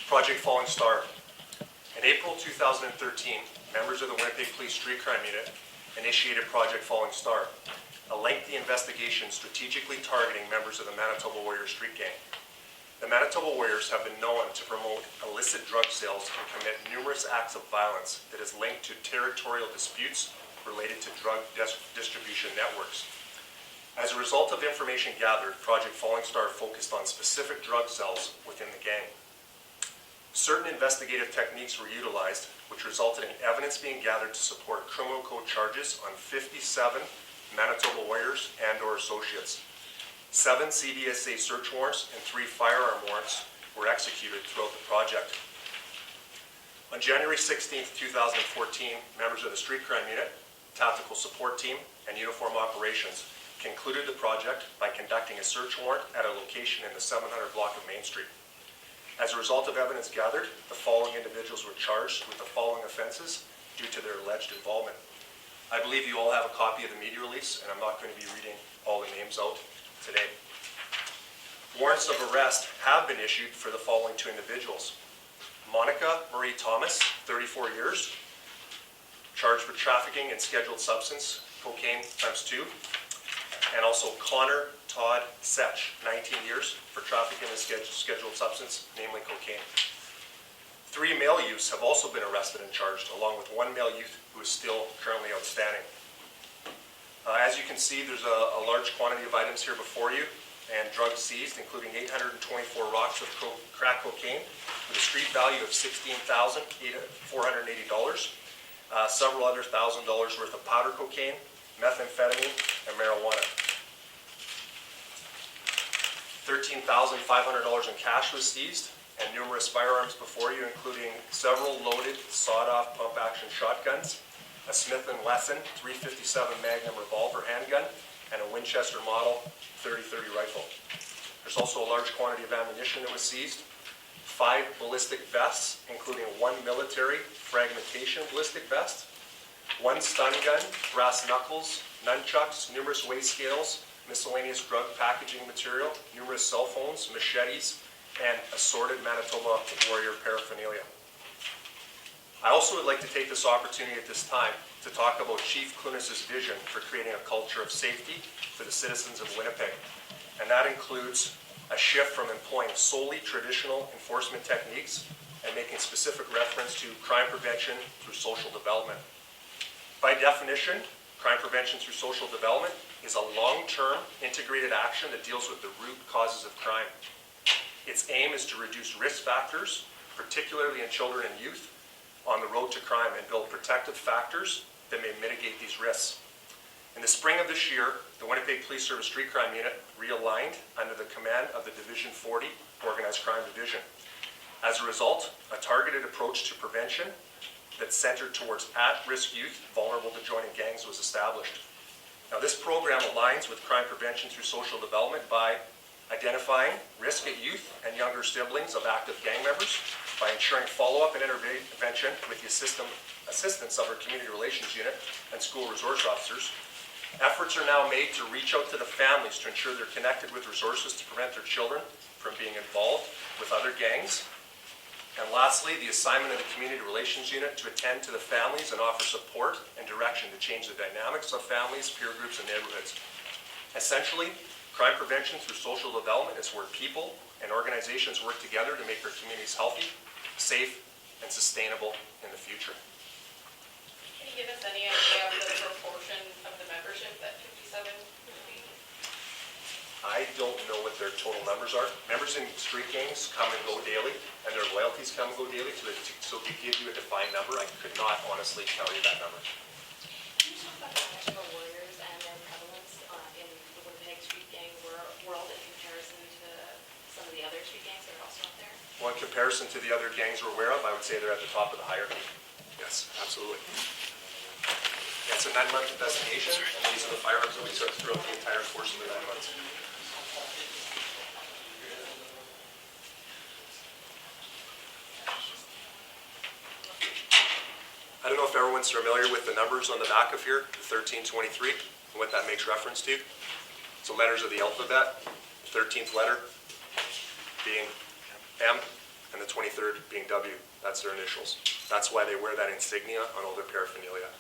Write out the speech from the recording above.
Project Falling Star. In April 2013, members of the Winnipeg Police Street Crime Unit initiated Project Falling Star, a lengthy investigation strategically targeting members of the Manitoba Warriors Street Gang. The Manitoba Warriors have been known to promote illicit drug sales and commit numerous acts of violence that is linked to territorial disputes related to drug distribution networks. As a result of information gathered, Project Falling Star focused on specific drug cells within the gang. Certain investigative techniques were utilized, which resulted in evidence being gathered to support criminal code charges on 57 Manitoba Warriors and/or associates. 7 CDSA search warrants and 3 firearm warrants were executed throughout the project. On January 16, 2014, members of the Street Crime Unit, Tactical Support Team, and Uniform Operations concluded the project by conducting a search warrant at a location in the 700 block of Main Street. As a result of evidence gathered, the following individuals were charged with the following offences due to their alleged involvement. I believe you all have a copy of the media release, and I'm not going to be reading all the names out today. Warrants of arrest have been issued for the following 2 individuals. Monica Marie Thomas, 34 years, charged with trafficking in scheduled substance, cocaine ×2, and also Connor Todd Setch, 19 years, for trafficking in scheduled substance, namely cocaine. 3 male youths have also been arrested and charged, along with 1 male youth who is still currently outstanding. As you can see, there's a large quantity of items here before you, and drugs seized, including 824 rocks of crack cocaine with a street value of $16,480, several other $1,000 worth of powder cocaine, methamphetamine, and marijuana. $13,500 in cash was seized, and numerous firearms before you, including several loaded, sawed-off pump-action shotguns, a Smith & Wesson .357 Magnum revolver handgun, and a Winchester Model .30-30 rifle. There's also a large quantity of ammunition that was seized, 5 ballistic vests, including 1 military fragmentation ballistic vest, 1 stun gun, brass knuckles, nunchucks, numerous weigh scales, miscellaneous drug packaging material, numerous cell phones, machetes, and assorted Manitoba Warrior paraphernalia. I also would like to take this opportunity at this time to talk about Chief Clunis's vision for creating a culture of safety for the citizens of Winnipeg, and that includes a shift from employing solely traditional enforcement techniques and making specific reference to crime prevention through social development. By definition, crime prevention through social development is a long-term integrated action that deals with the root causes of crime. Its aim is to reduce risk factors, particularly in children and youth, on the road to crime and build protective factors that may mitigate these risks. In the spring of this year, the Winnipeg Police Service Street Crime Unit realigned under the command of the Division 40 Organized Crime Division. As a result, a targeted approach to prevention that centered towards at-risk youth vulnerable to joining gangs was established. Now, this program aligns with crime prevention through social development by identifying risk at youth and younger siblings of active gang members, by ensuring follow-up and intervention with the assistance of our Community Relations Unit and school resource officers. Efforts are now made to reach out to the families to ensure they're connected with resources to prevent their children from being involved with other gangs. And lastly, the assignment of the Community Relations Unit to attend to the families and offer support and direction to change the dynamics of families, peer groups, and neighborhoods. Essentially, crime prevention through social development is where people and organizations work together to make our communities healthy, safe, and sustainable in the future. Can you give us any idea of the proportion of the membership that 57 would be? I don't know what their total numbers are. Members in street gangs come and go daily, and their loyalties come and go daily, so to give you a defined number, I could not honestly tell you that number. Can you talk about the Manitoba Warriors and their prevalence in the Winnipeg Street Gang world in comparison to some of the other street gangs that are also out there? Well, in comparison to the other gangs we're aware of, I would say they're at the top of the hierarchy. Yes, absolutely. It's a 9-month investigation, and these are the firearms that we took throughout the entire course of the 9 months. I don't know if everyone's familiar with the numbers on the back of here, the 1323, and what that makes reference to. It's the letters of the alphabet, the 13th letter being M, and the 23rd being W. That's their initials. That's why they wear that insignia on all their paraphernalia.